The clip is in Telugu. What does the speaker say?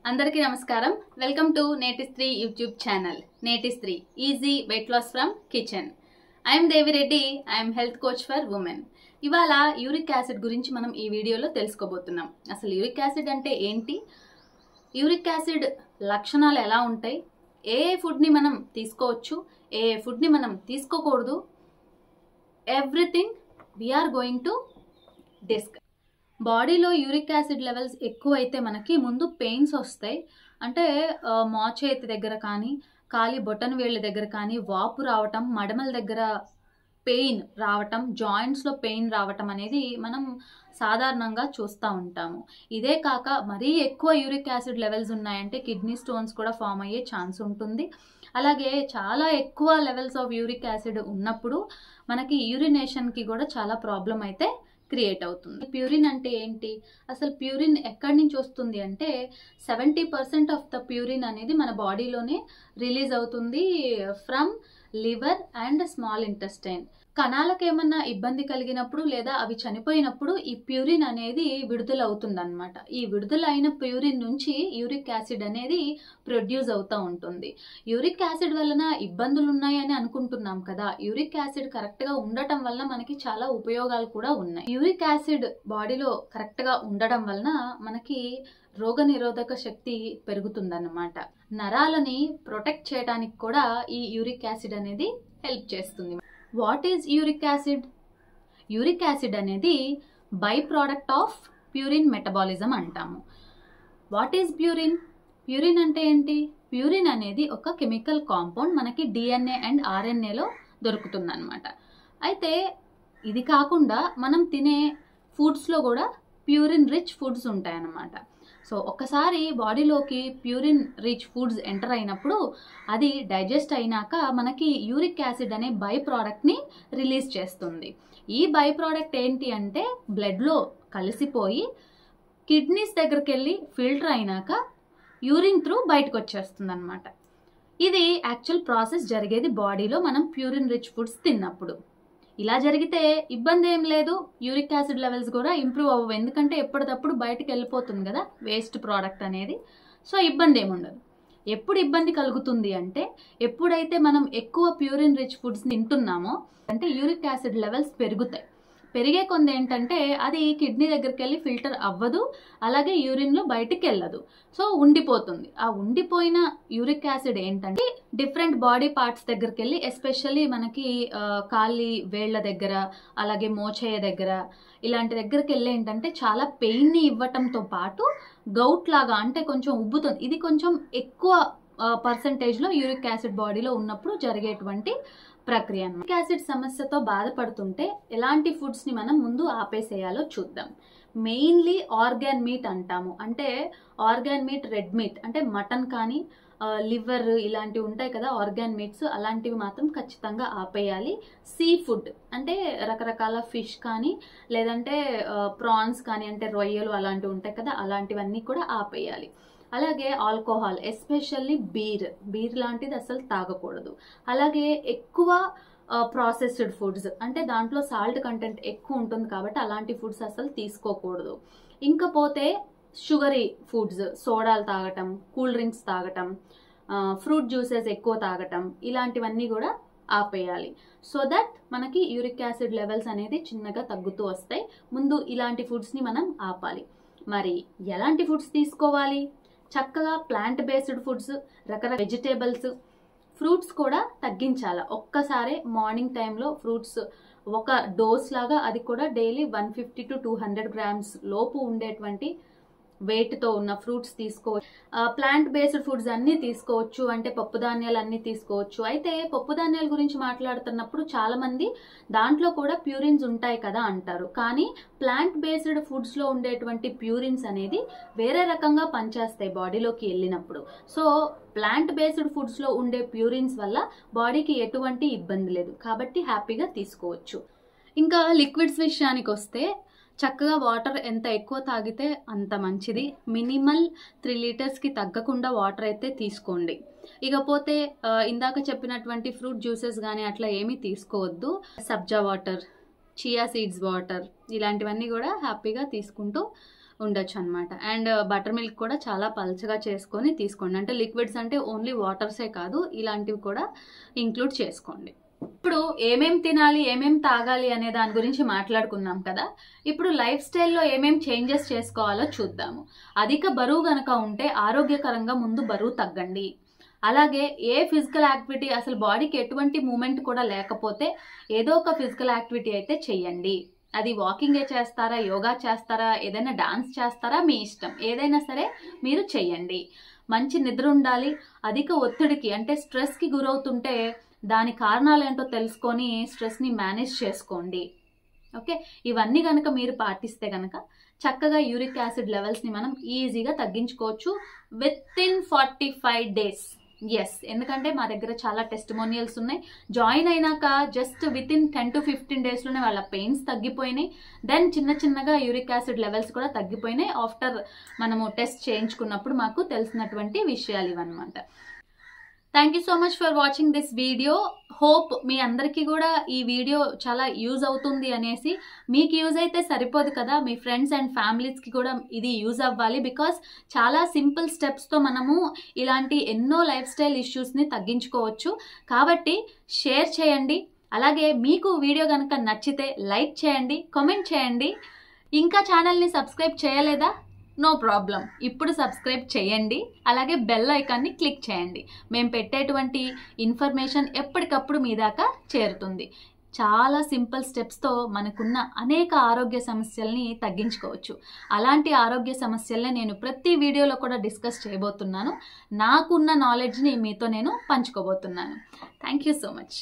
అందరికీ నమస్కారం. Welcome to Netistree YouTube channel. Netistree easy weight loss from kitchen. I'm Devireddy. I'm health coach for women. ఇవాళ యూరిక్ యాసిడ్ గురించి మనం ఈ వీడియోలో తెలుసుకోబోతున్నాం. అసలు యూరిక్ యాసిడ్ అంటే ఏంటి, యూరిక్ యాసిడ్ లక్షణాలు ఎలా ఉంటాయి, ఏ ఫుడ్ని మనం తీసుకోవచ్చు, ఏ ఫుడ్ని మనం తీసుకోకూడదు, everything we are going to discuss. బాడీలో యూరిక్ యాసిడ్ లెవెల్స్ ఎక్కువైతే మనకి ముందు పెయిన్స్ వస్తాయి. అంటే మోచేతి దగ్గర కానీ, కాలి బొటన్ వేళ్ళ దగ్గర కానీ వాపు రావటం, మడమల దగ్గర పెయిన్ రావటం, జాయింట్స్లో పెయిన్ రావటం అనేది మనం సాధారణంగా చూస్తూ ఉంటాము. ఇదే కాక మరీ ఎక్కువ యూరిక్ యాసిడ్ లెవెల్స్ ఉన్నాయంటే కిడ్నీ స్టోన్స్ కూడా ఫామ్ అయ్యే ఛాన్స్ ఉంటుంది. అలాగే చాలా ఎక్కువ లెవెల్స్ ఆఫ్ యూరిక్ యాసిడ్ ఉన్నప్పుడు మనకి యూరినేషన్కి కూడా చాలా ప్రాబ్లం అయితే క్రియేట్ అవుతుంది. ప్యూరిన్ అంటే ఏంటి, అసలు ప్యూరిన్ ఎక్కడి నుంచి వస్తుంది అంటే 70% ఆఫ్ ద ప్యూరిన్ అనేది మన బాడీలోనే రిలీజ్ అవుతుంది from liver and small intestine. కణాలకు ఏమన్నా ఇబ్బంది కలిగినప్పుడు లేదా అవి చనిపోయినప్పుడు ఈ ప్యూరిన్ అనేది విడుదల అవుతుంది అనమాట. ఈ విడుదల అయిన ప్యూరిన్ నుంచి యూరిక్ యాసిడ్ అనేది ప్రొడ్యూస్ అవుతూ ఉంటుంది. యూరిక్ యాసిడ్ వలన ఇబ్బందులు ఉన్నాయని అనుకుంటున్నాం కదా, యూరిక్ యాసిడ్ కరెక్ట్గా ఉండటం వలన మనకి చాలా ఉపయోగాలు కూడా ఉన్నాయి. యూరిక్ యాసిడ్ బాడీలో కరెక్ట్గా ఉండడం వలన మనకి రోగనిరోధక శక్తి పెరుగుతుందన్నమాట. నరాలని ప్రొటెక్ట్ చేయడానికి కూడా ఈ యూరిక్ యాసిడ్ అనేది హెల్ప్ చేస్తుంది. What is uric acid? Uric acid అనేది by product of purine metabolism అంటాము. What is purine? ప్యూరిన్ అంటే ఏంటి? ప్యూరిన్ అనేది ఒక కెమికల్ కాంపౌండ్, మనకి డిఎన్ఏ అండ్ ఆర్ఎన్ఏలో దొరుకుతుంది అనమాట. అయితే ఇది కాకుండా మనం తినే ఫుడ్స్లో కూడా ప్యూరిన్ రిచ్ ఫుడ్స్ ఉంటాయన్నమాట. సో ఒక్కసారి బాడీలోకి ప్యూరిన్ రిచ్ ఫుడ్స్ ఎంటర్ అయినప్పుడు అది డైజెస్ట్ అయినాక మనకి యూరిక్ యాసిడ్ అనే బై ప్రోడక్ట్ని రిలీజ్ చేస్తుంది. ఈ బై ప్రోడక్ట్ ఏంటి అంటే బ్లడ్లో కలిసిపోయి కిడ్నీస్ దగ్గరికి వెళ్ళి ఫిల్టర్ అయినాక యూరిన్ త్రూ బయటకు వచ్చేస్తుంది అనమాట. ఇది యాక్చువల్ ప్రాసెస్ జరిగేది బాడీలో మనం ప్యూరిన్ రిచ్ ఫుడ్స్ తిన్నప్పుడు. ఇలా జరిగితే ఇబ్బంది ఏం లేదు, యూరిక్ యాసిడ్ లెవెల్స్ కూడా ఇంప్రూవ్ అవ్వవు, ఎందుకంటే ఎప్పటికప్పుడు బయటకు వెళ్ళిపోతుంది కదా వేస్ట్ ప్రోడక్ట్ అనేది. సో ఇబ్బంది ఏముండదు. ఎప్పుడు ఇబ్బంది కలుగుతుంది అంటే ఎప్పుడైతే మనం ఎక్కువ ప్యూరిన్ రిచ్ ఫుడ్స్ తింటున్నామో అంటే యూరిక్ యాసిడ్ లెవెల్స్ పెరుగుతాయి. పెరిగే కొంది ఏంటంటే అది కిడ్నీ దగ్గరికి వెళ్ళి ఫిల్టర్ అవ్వదు, అలాగే యూరిన్లో బయటికి వెళ్ళదు, సో ఉండిపోతుంది. ఆ ఉండిపోయిన యూరిక్ యాసిడ్ ఏంటంటే డిఫరెంట్ బాడీ పార్ట్స్ దగ్గరికి వెళ్ళి, ఎస్పెషల్లీ మనకి కాలి వేళ్ల దగ్గర, అలాగే మోచేయ దగ్గర, ఇలాంటి దగ్గరికి వెళ్ళి ఏంటంటే చాలా పెయిన్ని ఇవ్వటంతో పాటు గౌట్ లాగా అంటే కొంచెం ఉబ్బుతుంది. ఇది కొంచెం ఎక్కువ పర్సంటేజ్లో యూరిక్ యాసిడ్ బాడీలో ఉన్నప్పుడు జరిగేటువంటి ప్రక్రియ. యూరిక్ యాసిడ్ సమస్యతో బాధపడుతుంటే ఎలాంటి ఫుడ్స్ని మనం ముందు ఆపేసేయాలో చూద్దాం. మెయిన్లీ ఆర్గాన్ మీట్ అంటాము. అంటే ఆర్గాన్ మీట్, రెడ్ మీట్ అంటే మటన్ కానీ లివర్ ఇలాంటివి ఉంటాయి కదా ఆర్గాన్ మీట్స్, అలాంటివి మాత్రం ఖచ్చితంగా ఆపేయాలి. సీ ఫుడ్ అంటే రకరకాల ఫిష్ కానీ లేదంటే ప్రాన్స్ కానీ అంటే రొయ్యలు అలాంటివి ఉంటాయి కదా, అలాంటివన్నీ కూడా ఆపేయాలి. అలాగే ఆల్కహాల్, ఎస్పెషల్లీ బీర్ లాంటిది అసలు తాగకూడదు. అలాగే ఎక్కువ ప్రాసెస్డ్ ఫుడ్స్ అంటే దాంట్లో సాల్ట్ కంటెంట్ ఎక్కువ ఉంటుంది కాబట్టి అలాంటి ఫుడ్స్ అసలు తీసుకోకూడదు. ఇంకపోతే షుగరీ ఫుడ్స్, సోడాలు తాగటం, కూల్ డ్రింక్స్ తాగటం, ఫ్రూట్ జ్యూసెస్ ఎక్కువ తాగటం, ఇలాంటివన్నీ కూడా ఆపేయాలి. సో దట్ మనకి యూరిక్ యాసిడ్ లెవెల్స్ అనేది చిన్నగా తగ్గుతూ వస్తాయి. ముందు ఇలాంటి ఫుడ్స్ని మనం ఆపాలి. మరి ఎలాంటి ఫుడ్స్ తీసుకోవాలి? చక్కగా ప్లాంట్ బేస్డ్ ఫుడ్స్, రకరకాల వెజిటేబుల్స్, ఫ్రూట్స్ కూడా తగ్గించాలి. ఒక్కసారి మార్నింగ్ టైంలో ఫ్రూట్స్ ఒక డోస్ లాగా, అది కూడా డైలీ 150 to 200 grams లోపు ఉండేటువంటి వెయిట్తో ఉన్న ఫ్రూట్స్ తీసుకోవచ్చు. ప్లాంట్ బేస్డ్ ఫుడ్స్ అన్నీ తీసుకోవచ్చు, అంటే పప్పు ధాన్యాలు అన్నీ తీసుకోవచ్చు. అయితే పప్పు ధాన్యాల గురించి మాట్లాడుతున్నప్పుడు చాలామంది దాంట్లో కూడా ప్యూరిన్స్ ఉంటాయి కదా అంటారు, కానీ ప్లాంట్ బేస్డ్ ఫుడ్స్లో ఉండేటువంటి ప్యూరిన్స్ అనేది వేరే రకంగా పనిచేస్తాయి బాడీలోకి వెళ్ళినప్పుడు. సో ప్లాంట్ బేస్డ్ ఫుడ్స్లో ఉండే ప్యూరిన్స్ వల్ల బాడీకి ఎటువంటి ఇబ్బంది లేదు, కాబట్టి హ్యాపీగా తీసుకోవచ్చు. ఇంకా లిక్విడ్స్ విషయానికి వస్తే చక్కగా వాటర్ ఎంత ఎక్కువ తాగితే అంత మంచిది. మినిమల్ 3 లీటర్స్కి తగ్గకుండా వాటర్ అయితే తీసుకోండి. ఇకపోతే ఇందాక చెప్పినటువంటి ఫ్రూట్ జ్యూసెస్ కానీ అట్లా ఏమీ తీసుకోవద్దు. సబ్జా వాటర్, చియా సీడ్స్ వాటర్ ఇలాంటివన్నీ కూడా హ్యాపీగా తీసుకుంటూ ఉండొచ్చు అనమాట. అండ్ బటర్ మిల్క్ కూడా చాలా పల్చగా చేసుకొని తీసుకోండి. అంటే లిక్విడ్స్ అంటే ఓన్లీ వాటర్సే కాదు, ఇలాంటివి కూడా ఇంక్లూడ్ చేసుకోండి. ఇప్పుడు ఏమేం తినాలి, ఏమేం తాగాలి అనే దాని గురించి మాట్లాడుకున్నాం కదా. ఇప్పుడు లైఫ్ స్టైల్లో ఏమేం చేంజెస్ చేసుకోవాలో చూద్దాము. అధిక బరువు గనక ఉంటే ఆరోగ్యకరంగా ముందు బరువు తగ్గండి. అలాగే ఏ ఫిజికల్ యాక్టివిటీ, అసలు బాడీకి ఎటువంటి మూమెంట్ కూడా లేకపోతే ఏదో ఒక ఫిజికల్ యాక్టివిటీ అయితే చెయ్యండి. అది వాకింగే చేస్తారా, యోగా చేస్తారా, ఏదైనా డాన్స్ చేస్తారా, మీ ఇష్టం. ఏదైనా సరే మీరు చెయ్యండి. మంచి నిద్ర ఉండాలి. అధిక ఒత్తిడికి అంటే స్ట్రెస్కి గురవుతుంటే దాని కారణాలు ఏంటో తెలుసుకొని స్ట్రెస్ని మేనేజ్ చేసుకోండి. ఓకే, ఇవన్నీ కనుక మీరు పాటిస్తే కనుక చక్కగా యూరిక్ యాసిడ్ లెవెల్స్ని మనం ఈజీగా తగ్గించుకోవచ్చు వితిన్ 45 days. ఎస్, ఎందుకంటే మా దగ్గర చాలా టెస్టిమోనియల్స్ ఉన్నాయి. జాయిన్ అయినాక జస్ట్ వితిన్ 10 to 15 daysలోనే వాళ్ళ పెయిన్స్ తగ్గిపోయినాయి. దెన్ చిన్నగా యూరిక్ యాసిడ్ లెవెల్స్ కూడా తగ్గిపోయినాయి ఆఫ్టర్ మనము టెస్ట్ చేయించుకున్నప్పుడు మాకు తెలిసినటువంటి విషయాలు ఇవన్నమాట. Thank you so much for watching this video. Hope మీ అందరికీ కూడా ఈ వీడియో చాలా యూజ్ అవుతుంది అనేసి. మీకు యూజ్ అయితే సరిపోదు కదా, మీ ఫ్రెండ్స్ అండ్ ఫ్యామిలీస్కి కూడా ఇది యూజ్ అవ్వాలి. బికాస్ చాలా సింపుల్ స్టెప్స్తో మనము ఇలాంటి ఎన్నో లైఫ్ స్టైల్ ఇష్యూస్ని తగ్గించుకోవచ్చు. కాబట్టి షేర్ చేయండి. అలాగే మీకు వీడియో కనుక నచ్చితే లైక్ చేయండి, కామెంట్ చేయండి. ఇంకా ఛానల్ని సబ్స్క్రైబ్ చేయలేదా? నో ప్రాబ్లం, ఇప్పుడు సబ్స్క్రైబ్ చేయండి. అలాగే బెల్ ఐకాన్ని క్లిక్ చేయండి. మేము పెట్టేటువంటి ఇన్ఫర్మేషన్ ఎప్పటికప్పుడు మీ దాకా చేరుతుంది. చాలా సింపుల్ స్టెప్స్తో మనకున్న అనేక ఆరోగ్య సమస్యల్ని తగ్గించుకోవచ్చు. అలాంటి ఆరోగ్య సమస్యల్ని నేను ప్రతి వీడియోలో కూడా డిస్కస్ చేయబోతున్నాను. నాకున్న నాలెడ్జ్ని మీతో నేను పంచుకోబోతున్నాను. Thank you so much.